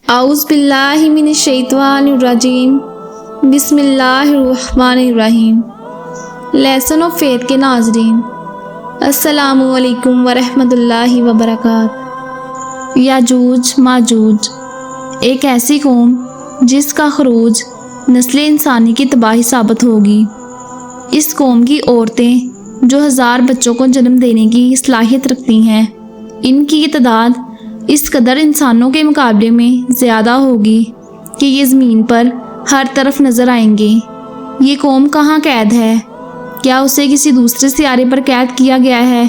اعوذ باللہ من الشیطان الرجیم بسم اللہ الرحمن الرحیم۔ لیسن آف فیتھ کے ناظرین، السلام علیکم ورحمۃ اللہ وبرکاتہ۔ یاجوج ماجوج ایک ایسی قوم جس کا خروج نسل انسانی کی تباہی ثابت ہوگی۔ اس قوم کی عورتیں جو 1000 بچوں کو جنم دینے کی صلاحیت رکھتی ہیں، ان کی یہ تعداد اس قدر انسانوں کے مقابلے میں زیادہ ہوگی کہ یہ زمین پر ہر طرف نظر آئیں گے۔ یہ قوم کہاں قید ہے؟ کیا اسے کسی دوسرے سیارے پر قید کیا گیا ہے؟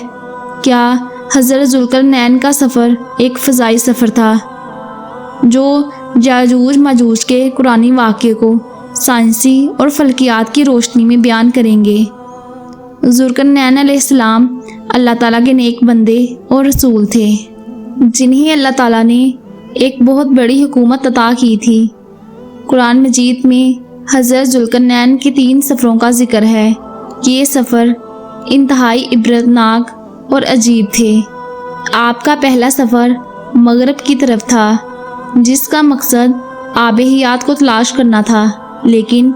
کیا حضرت ذوالقرنین کا سفر ایک فضائی سفر تھا جو یاجوج ماجوج کے قرآنی واقعے کو سائنسی اور فلکیات کی روشنی میں بیان کریں گے؟ ذوالقرنین علیہ السلام اللہ تعالیٰ کے نیک بندے اور رسول تھے، جنہیں اللہ تعالیٰ نے ایک بہت بڑی حکومت عطا کی تھی۔ قرآن مجید میں حضرت ذوالقرنین کے 3 سفروں کا ذکر ہے۔ یہ سفر انتہائی عبرتناک اور عجیب تھے۔ آپ کا پہلا سفر مغرب کی طرف تھا، جس کا مقصد آب حیات کو تلاش کرنا تھا، لیکن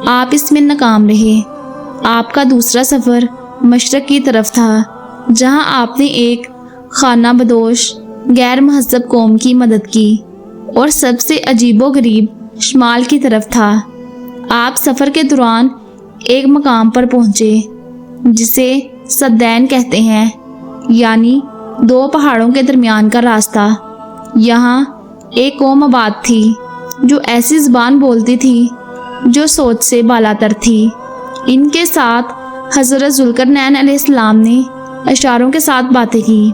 آپ اس میں ناکام رہے۔ آپ کا دوسرا سفر مشرق کی طرف تھا، جہاں آپ نے ایک خانہ بدوش غیر مہذب قوم کی مدد کی، اور سب سے عجیب و غریب شمال کی طرف تھا۔ آپ سفر کے دوران ایک مقام پر پہنچے جسے سدین کہتے ہیں، یعنی 2 پہاڑوں کے درمیان کا راستہ۔ یہاں ایک قوم آباد تھی جو ایسی زبان بولتی تھی جو سوچ سے بالاتر تھی۔ ان کے ساتھ حضرت ذوالقرنین علیہ السلام نے اشاروں کے ساتھ باتیں کی۔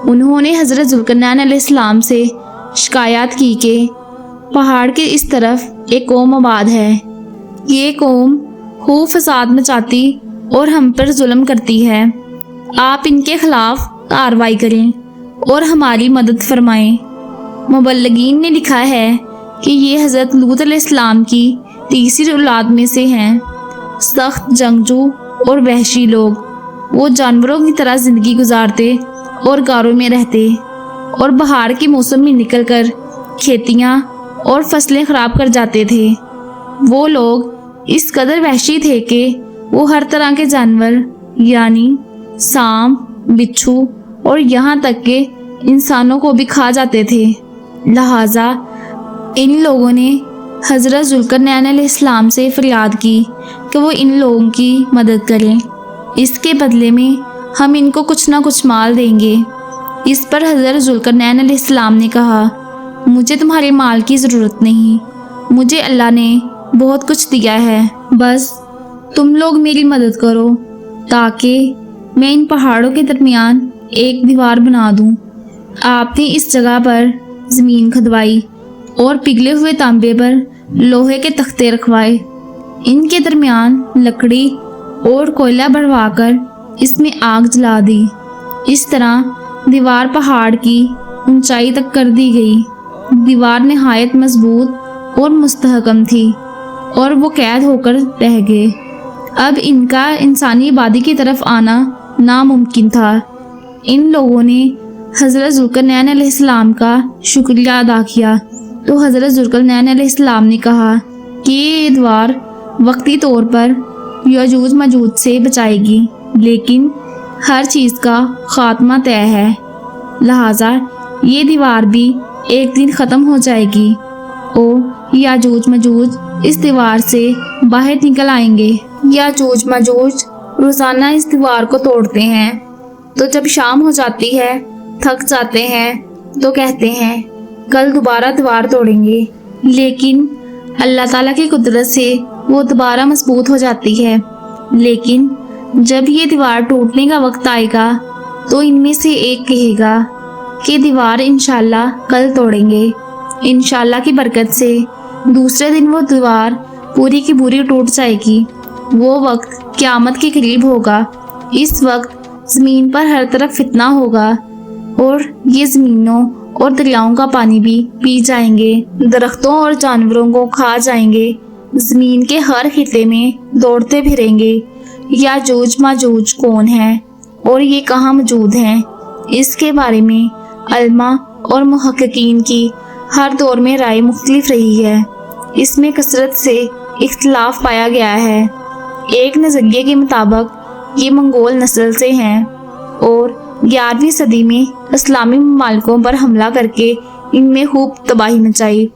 انہوں نے حضرت ذوالقرنین علیہ السلام سے شکایات کی کہ پہاڑ کے اس طرف ایک قوم آباد ہے۔ یہ قوم خوب فساد مچاتی اور ہم پر ظلم کرتی ہے۔ آپ ان کے خلاف کارروائی کریں اور ہماری مدد فرمائیں۔ مبلغین نے لکھا ہے کہ یہ حضرت لوط علیہ السلام کی تیسری اولاد میں سے ہیں۔ سخت جنگجو اور وحشی لوگ، وہ جانوروں کی طرح زندگی گزارتے اور غاروں میں رہتے، اور بہار کے موسم میں نکل کر کھیتیاں اور فصلیں خراب کر جاتے تھے۔ وہ لوگ اس قدر وحشی تھے کہ وہ ہر طرح کے جانور، یعنی سانپ، بچھو اور یہاں تک کہ انسانوں کو بھی کھا جاتے تھے۔ لہٰذا ان لوگوں نے حضرت ذوالقرنین علیہ السلام سے فریاد کی کہ وہ ان لوگوں کی مدد کریں، اس کے بدلے میں ہم ان کو کچھ نہ کچھ مال دیں گے۔ اس پر حضرت ذوالقرنین علیہ السلام نے کہا، مجھے تمہارے مال کی ضرورت نہیں، مجھے اللہ نے بہت کچھ دیا ہے، بس تم لوگ میری مدد کرو تاکہ میں ان پہاڑوں کے درمیان ایک دیوار بنا دوں۔ آپ نے اس جگہ پر زمین کھدوائی اور پگھلے ہوئے تانبے پر لوہے کے تختے رکھوائے، ان کے درمیان لکڑی اور کوئلہ بڑھوا کر اس میں آگ جلا دی۔ اس طرح دیوار پہاڑ کی اونچائی تک کر دی گئی۔ دیوار نہایت مضبوط اور مستحکم تھی، اور وہ قید ہو کر رہ گئے۔ اب ان کا انسانی آبادی کی طرف آنا ناممکن تھا۔ ان لوگوں نے حضرت ذوالقرنین علیہ السلام کا شکریہ ادا کیا تو حضرت ذوالقرنین علیہ السلام نے کہا کہ یہ دیوار وقتی طور پر یاجوج ماجوج سے بچائے گی، لیکن ہر چیز کا خاتمہ طے ہے، لہٰذا یہ دیوار بھی ایک دن ختم ہو جائے گی اور یاجوج ماجوج اس دیوار سے باہر نکل آئیں گے۔ یاجوج ماجوج روزانہ اس دیوار کو توڑتے ہیں، تو جب شام ہو جاتی ہے، تھک جاتے ہیں تو کہتے ہیں کل دوبارہ دیوار توڑیں گے، لیکن اللہ تعالیٰ کی قدرت سے وہ دوبارہ مضبوط ہو جاتی ہے۔ لیکن جب یہ دیوار ٹوٹنے کا وقت آئے گا تو ان میں سے ایک کہے گا کہ دیوار انشاءاللہ کل توڑیں گے۔ انشاءاللہ کی برکت سے دوسرے دن وہ دیوار پوری کی پوری ٹوٹ جائے گی۔ وہ وقت قیامت کے قریب ہوگا۔ اس وقت زمین پر ہر طرف فتنہ ہوگا، اور یہ زمینوں اور دریاؤں کا پانی بھی پی جائیں گے، درختوں اور جانوروں کو کھا جائیں گے، زمین کے ہر خطے میں دوڑتے پھریں گے۔ یاجوج ماجوج کون ہیں اور یہ کہاں موجود ہیں، اس کے بارے میں علماء اور محققین کی ہر دور میں رائے مختلف رہی ہے، اس میں کثرت سے اختلاف پایا گیا ہے۔ ایک نظریے کے مطابق یہ منگول نسل سے ہیں اور 11ویں صدی میں اسلامی ممالکوں پر حملہ کر کے ان میں خوب تباہی مچائی۔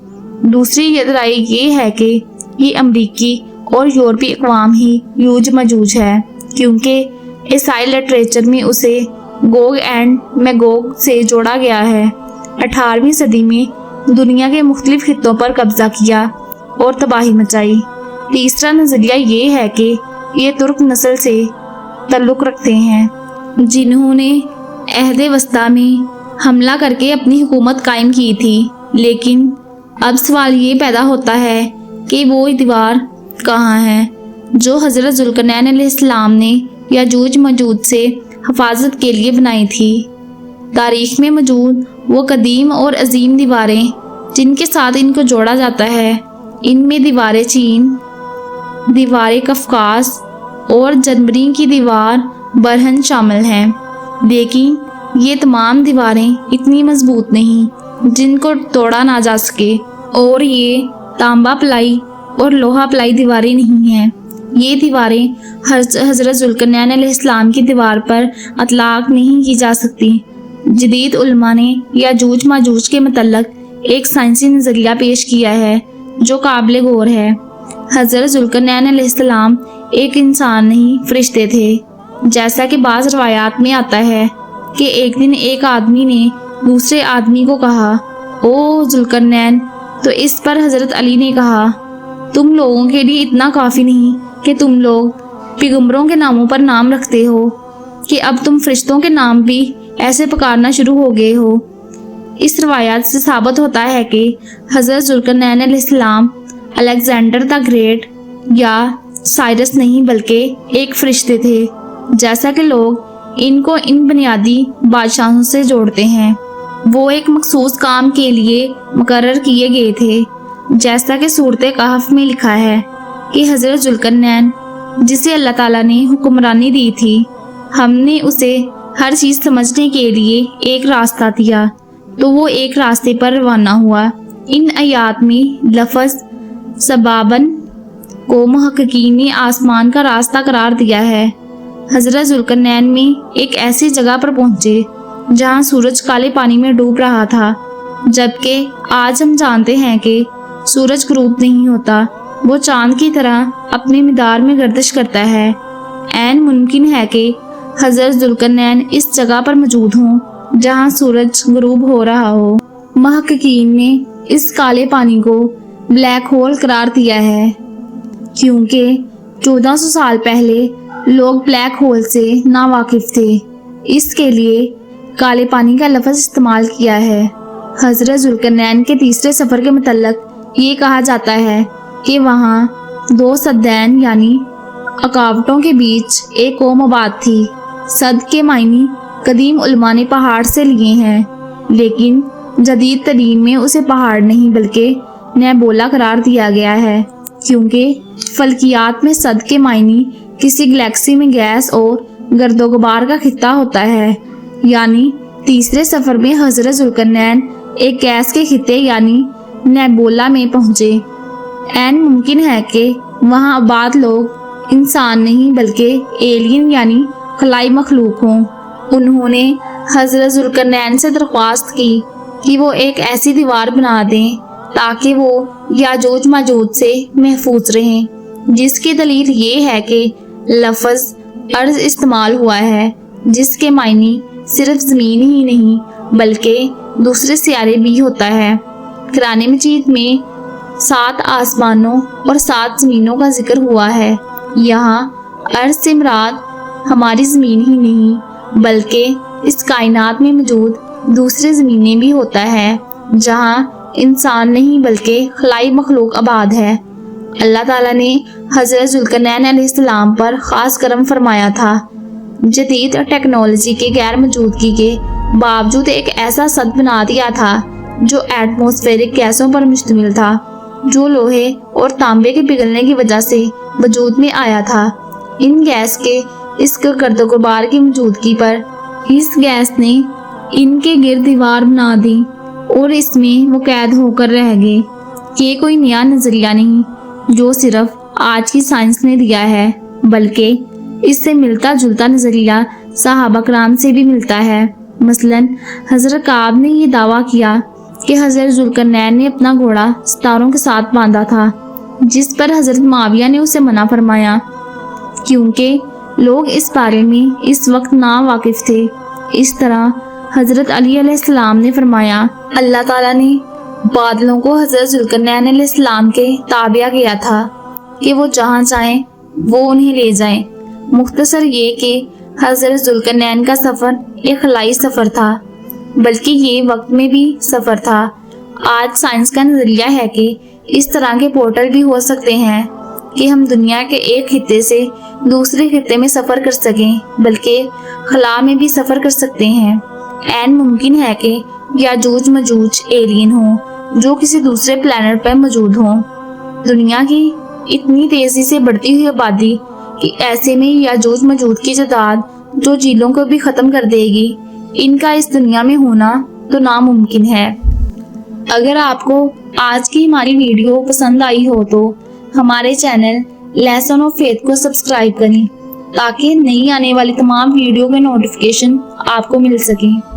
دوسری رائے یہ ہے کہ یہ امریکی اور یورپی اقوام ہی یوج مجوج ہے، کیونکہ عیسائی لٹریچر میں اسے گوگ اینڈ میگوگ سے جوڑا گیا ہے۔ 18ویں صدی میں دنیا کے مختلف خطوں پر قبضہ کیا اور تباہی مچائی۔ تیسرا نظریہ یہ ہے کہ یہ ترک نسل سے تعلق رکھتے ہیں، جنہوں نے عہد وسطیٰ میں حملہ کر کے اپنی حکومت قائم کی تھی۔ لیکن اب سوال یہ پیدا ہوتا ہے کہ وہ دیوار کہاں ہے جو حضرت ذوالقرنین علیہ السلام نے یاجوج ماجوج سے حفاظت کے لیے بنائی تھی۔ تاریخ میں موجود وہ قدیم اور عظیم دیواریں جن کے ساتھ ان کو جوڑا جاتا ہے، ان میں دیوار چین، دیوار قفقاز اور جنبری کی دیوار برہن شامل ہیں۔ لیکن یہ تمام دیواریں اتنی مضبوط نہیں جن کو توڑا نہ جا سکے، اور یہ تانبا پلائی اور لوہا پلائی دیواریں نہیں ہیں۔ یہ دیواریں حضرت ذوالقرنین علیہ السلام کی دیوار پر اطلاق نہیں کی جا سکتی۔ جدید علماء نے یاجوج ماجوج کے متعلق ایک سائنسی نظریہ پیش کیا ہے جو قابل غور ہے۔ حضرت ذوالقرنین علیہ السلام ایک انسان نہیں، فرشتے تھے۔ جیسا کہ بعض روایات میں آتا ہے کہ ایک دن ایک آدمی نے دوسرے آدمی کو کہا، او ذوالقرنین، تو اس پر حضرت علی نے کہا، تم لوگوں کے لیے اتنا کافی نہیں کہ تم لوگ پیغمبروں کے ناموں پر نام رکھتے ہو کہ اب تم فرشتوں کے نام بھی ایسے پکارنا شروع ہو گئے ہو۔ اس روایات سے ثابت ہوتا ہے کہ حضرت ذوالقرنین علیہ السلام الیگزینڈر دا گریٹ یا سائرس نہیں بلکہ ایک فرشتے تھے، جیسا کہ لوگ ان کو ان بنیادی بادشاہوں سے جوڑتے ہیں۔ وہ ایک مخصوص کام کے لیے مقرر کیے گئے تھے، جیسا کہ سورۃ کہف میں لکھا ہے کہ حضرت ذوالقرنین جسے اللہ تعالیٰ نے حکمرانی دی تھی، ہم نے اسے ہر چیز سمجھنے کے لیے ایک راستہ دیا تو وہ ایک راستے پر روانہ ہوا۔ ان آیات میں لفظ سبابن کو محققین نے آسمان کا راستہ قرار دیا ہے۔ حضرت ذوالقرنین میں ایک ایسی جگہ پر پہنچے جہاں سورج کالے پانی میں ڈوب رہا تھا، جبکہ آج ہم جانتے ہیں کہ سورج غروب نہیں ہوتا، وہ چاند کی طرح اپنے مدار میں گردش کرتا ہے۔ عین ممکن ہے کہ حضرت ذوالقرنین اس جگہ پر موجود ہوں جہاں سورج غروب ہو رہا ہو۔ محققین نے اس کالے پانی کو بلیک ہول قرار دیا ہے کیونکہ 1400 سال پہلے لوگ بلیک ہول سے ناواقف تھے، اس کے لیے کالے پانی کا لفظ استعمال کیا ہے۔ حضرت ذوالقرنین کے تیسرے سفر کے متعلق یہ کہا جاتا ہے کہ وہاں 2 سدین یعنی اکاوٹوں کے بیچ ایک قوم آباد تھی۔ سد کے معنی قدیم علماء نے پہاڑ سے لیے ہیں، لیکن جدید ترین میں اسے پہاڑ نہیں بلکہ نیبولا قرار دیا گیا ہے، کیونکہ فلکیات میں سد کے معنی کسی گلیکسی میں گیس اور گرد و غبار کا خطہ ہوتا ہے۔ یعنی تیسرے سفر میں حضرت ذوالقرنین ایک گیس کے خطے یعنی نیبولا میں پہنچے۔ عین ممکن ہے کہ وہاں آباد لوگ انسان نہیں بلکہ ایلین یعنی خلائی مخلوق ہوں۔ انہوں نے حضرت ذوالقرنین سے درخواست کی کہ وہ ایک ایسی دیوار بنا دیں تاکہ وہ یاجوج ماجوج سے محفوظ رہیں، جس کی دلیل یہ ہے کہ لفظ ارض استعمال ہوا ہے جس کے معنی صرف زمین ہی نہیں بلکہ دوسرے سیارے بھی ہوتا ہے۔ قرآن مجید میں 7 آسمانوں اور 7 زمینوں کا ذکر ہوا ہے۔ یہاں ارض سے مراد ہماری زمین ہی نہیں بلکہ اس کائنات میں موجود دوسرے زمینیں بھی ہوتا ہے جہاں انسان نہیں بلکہ خلائی مخلوق آباد ہے۔ اللہ تعالیٰ نے حضرت ذوالقرنین علیہ السلام پر خاص کرم فرمایا تھا۔ جدید ٹیکنالوجی کے غیر موجودگی کے باوجود ایک ایسا سد بنا دیا تھا جو ایٹماسفیرک گیسوں پر مشتمل تھا، جو لوہے اور تانبے کے پگھلنے کی وجہ سے وجود میں آیا تھا۔ ان گیس کے اس گرد و غبار کی موجودگی پر اس گیس نے ان کے گرد دیوار بنا دی اور اس میں وہ قید ہو کر رہ گئے کہ یہ کوئی نیا نظریہ نہیں جو صرف آج کی سائنس نے دیا ہے، بلکہ اس سے ملتا جلتا نظریہ صحابہ کرام سے بھی ملتا ہے۔ مثلاً حضرت کعب نے یہ دعویٰ کیا کہ حضرت ذوالقرنین نے اپنا گھوڑا ستاروں کے ساتھ باندھا تھا، جس پر حضرت معاویہ نے اسے منع فرمایا کیونکہ لوگ اس بارے میں اس وقت نا واقف تھے۔ اس طرح حضرت علی علیہ السلام نے فرمایا، اللہ تعالیٰ نے بادلوں کو حضرت ذوالقرنین علیہ السلام کے تابع کیا تھا کہ وہ جہاں چاہیں وہ انہیں لے جائیں۔ مختصر یہ کہ حضرت ذوالقرنین کا سفر ایک خلائی سفر تھا، بلکہ یہ وقت میں بھی سفر تھا۔ آج سائنس کا نظریہ ہے کہ اس طرح کے پورٹل بھی ہو سکتے ہیں کہ ہم دنیا کے ایک خطے سے دوسرے خطے میں سفر کر سکیں، بلکہ خلا میں بھی سفر کر سکتے ہیں۔ عین ممکن ہے کہ یاجوج مجوج ایلین ہوں جو کسی دوسرے پلانٹ پر موجود ہوں۔ دنیا کی اتنی تیزی سے بڑھتی ہوئی آبادی کہ ایسے میں یاجوج مجوج کی تعداد جو جھیلوں کو بھی ختم کر دے گی، ان کا اس دنیا میں ہونا تو ناممکن ہے۔ اگر آپ کو آج کی ہماری ویڈیو پسند آئی ہو تو ہمارے چینل لیسن آف فیتھ کو سبسکرائب کریں تاکہ نئی آنے والی تمام ویڈیو کے نوٹیفیکیشن آپ کو مل سکیں۔